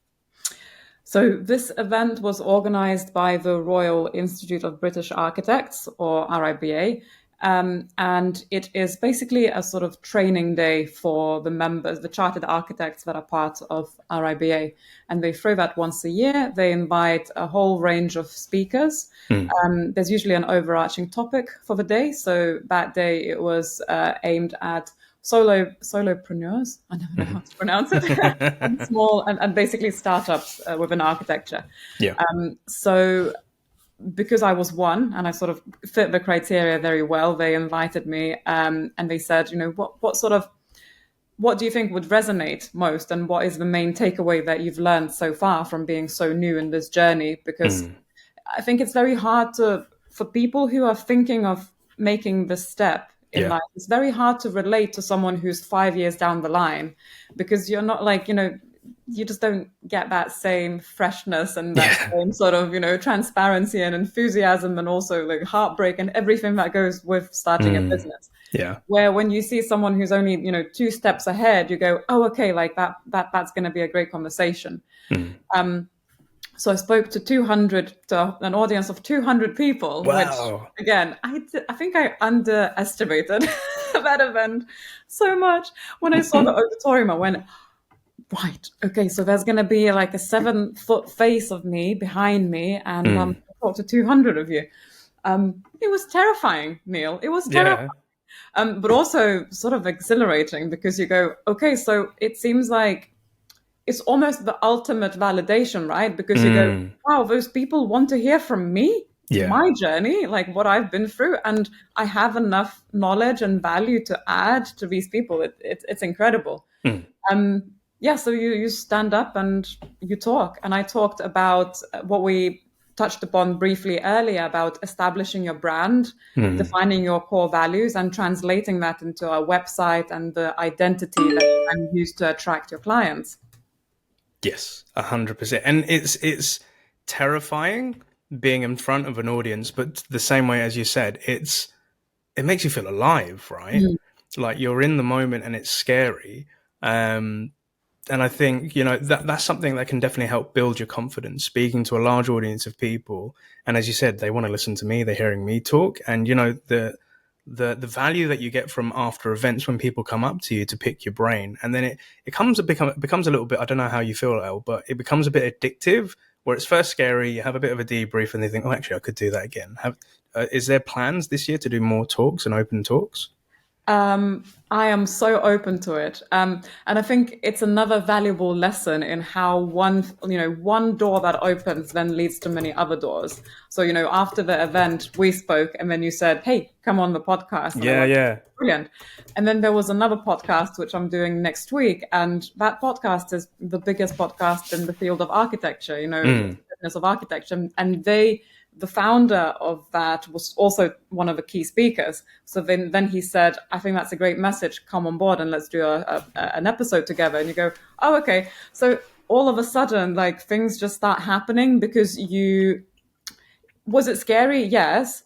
So this event was organized by the Royal Institute of British Architects, or RIBA, and it is basically a sort of training day for the members, the chartered architects that are part of RIBA. And they throw that once a year. They invite a whole range of speakers. There's usually an overarching topic for the day. So that day it was aimed at solopreneurs, I never know how to pronounce it, and small and basically startups within architecture. Yeah. So because I was one and I sort of fit the criteria very well, they invited me and they said, what do you think would resonate most, and what is the main takeaway that you've learned so far from being so new in this journey? Because I think it's very hard for people who are thinking of making the step in life, it's very hard to relate to someone who's 5 years down the line, because you're not you just don't get that same freshness and that same sort of, transparency and enthusiasm, and also heartbreak and everything that goes with starting a business. Yeah. Where when you see someone who's only, 2 steps ahead, you go, oh, okay, that's going to be a great conversation. So I spoke to an audience of 200 people, wow. Which, again, I think I underestimated that event so much. When I saw the auditorium, I went, right, okay, so there's going to be a 7-foot face of me behind me, and talk to 200 of you. It was terrifying, Neil. It was terrifying. But also sort of exhilarating, because you go, okay, so it seems like it's almost the ultimate validation, right? Because you go, wow, those people want to hear from me, my journey, what I've been through, and I have enough knowledge and value to add to these people. It's incredible. So you stand up and you talk. And I talked about what we touched upon briefly earlier about establishing your brand, defining your core values, and translating that into a website and the identity that you can use to attract your clients. Yes, 100%. And it's terrifying being in front of an audience, but the same way as you said, it makes you feel alive, right? You're in the moment and it's scary. And I think, that's something that can definitely help build your confidence, speaking to a large audience of people. And as you said, they want to listen to me, they're hearing me talk. And, the value that you get from after events when people come up to you to pick your brain, and then it becomes a little bit, I don't know how you feel, Elle, but it becomes a bit addictive, where it's first scary, you have a bit of a debrief and they think, oh, actually I could do that again. Is there plans this year to do more talks and open talks? I am so open to it. And I think it's another valuable lesson in how one door that opens then leads to many other doors. So, after the event, we spoke and then you said, hey, come on the podcast. And I went, Yeah. brilliant. And then there was another podcast, which I'm doing next week. And that podcast is the biggest podcast in the field of architecture, the business of architecture. And the founder of that was also one of the key speakers. So then he said, I think that's a great message. Come on board and let's do an episode together. And you go, oh, okay. So all of a sudden, like, things just start happening because was it scary? Yes.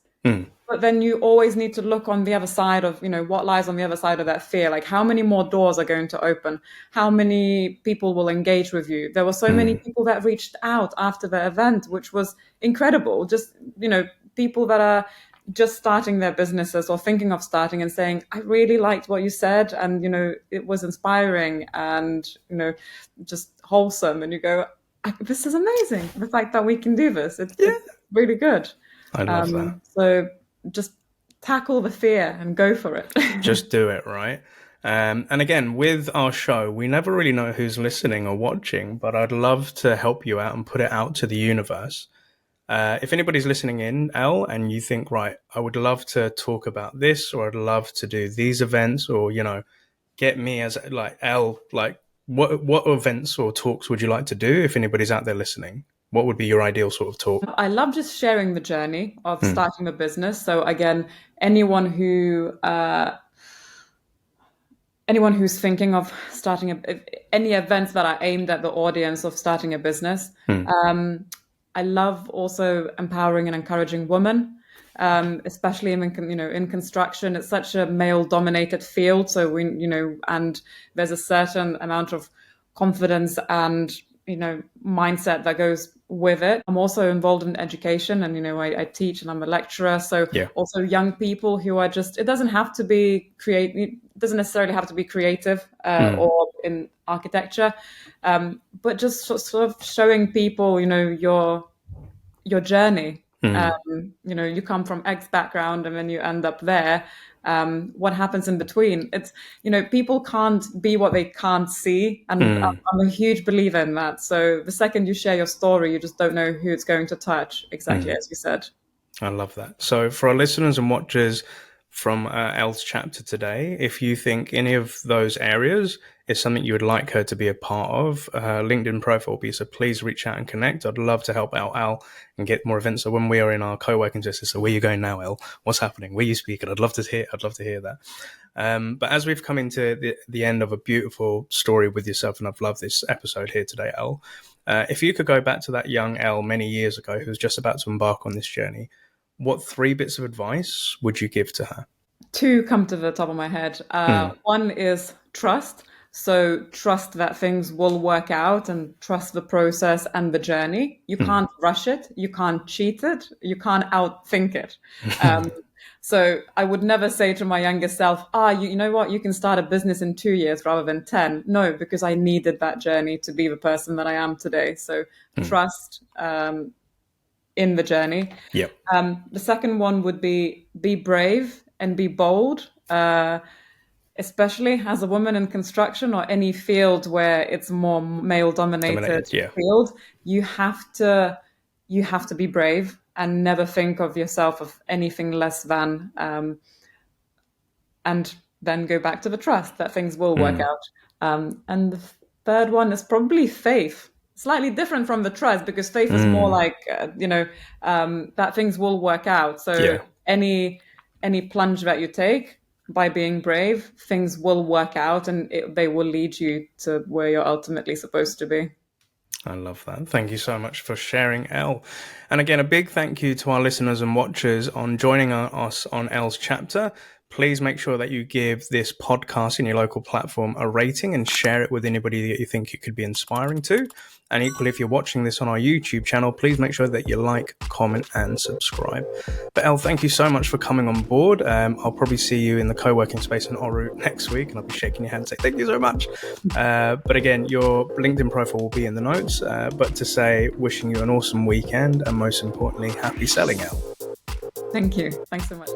But then you always need to look on the other side of, what lies on the other side of that fear. Like, how many more doors are going to open? How many people will engage with you? There were so many people that reached out after the event, which was incredible. Just, people that are just starting their businesses or thinking of starting and saying, I really liked what you said. And, it was inspiring and, just wholesome. And you go, this is amazing. The fact that we can do this. It's really good. I love that. So just tackle the fear and go for it. Just do it, right? And again, with our show, we never really know who's listening or watching, but I'd love to help you out and put it out to the universe. If anybody's listening in, Elle, and you think, right, I would love to talk about this, or I'd love to do these events, or, get me as like Elle, like what events or talks would you like to do if anybody's out there listening? What would be your ideal sort of talk? I love just sharing the journey of starting a business. So again, anyone who's thinking of starting any events that are aimed at the audience of starting a business. I love also empowering and encouraging women, especially in construction. It's such a male-dominated field, so and there's a certain amount of confidence and mindset that goes with it. I'm also involved in education, and I teach and I'm a lecturer. So also young people who are just, it doesn't necessarily have to be creative or in architecture, but just sort of showing people, your journey. You come from X background and then you end up there. What happens in between? It's, people can't be what they can't see. And I'm a huge believer in that. So the second you share your story, you just don't know who it's going to touch, exactly as you said. I love that. So for our listeners and watchers from Elle's chapter today, if you think any of those areas is something you would like her to be a part of, LinkedIn profile will be, so please reach out and connect. I'd love to help out Elle and get more events. So when we are in our co-working spaces, so where are you going now, Elle? What's happening? Where are you speaking? I'd love to hear that. But as we've come into the end of a beautiful story with yourself, and I've loved this episode here today, Elle, if you could go back to that young Elle many years ago who was just about to embark on this journey, what 3 bits of advice would you give to her? 2 come to the top of my head. One is trust. So trust that things will work out and trust the process and the journey. You can't rush it. You can't cheat it. You can't outthink it. So I would never say to my younger self, you know what, you can start a business in 2 years rather than 10. No, because I needed that journey to be the person that I am today. So trust in the journey. Yep. The second one would be brave and be bold. Especially as a woman in construction or any field where it's more male-dominated field, you have to be brave and never think of yourself of anything less than, and then go back to the trust that things will work out. And the third one is probably faith. Slightly different from the trust, because faith is more like, that things will work out. So any plunge that you take, by being brave, things will work out and they will lead you to where you're ultimately supposed to be. I love that. Thank you so much for sharing, Elle. And again, a big thank you to our listeners and watchers on joining us on Elle's chapter. Please make sure that you give this podcast in your local platform a rating and share it with anybody that you think it could be inspiring to. And equally, if you're watching this on our YouTube channel, please make sure that you like, comment, and subscribe. But Elle, thank you so much for coming on board. I'll probably see you in the co-working space in Oru next week, and I'll be shaking your hand and say thank you so much. But again, your LinkedIn profile will be in the notes. But to say, wishing you an awesome weekend, and most importantly, happy selling, Elle. Thank you. Thanks so much.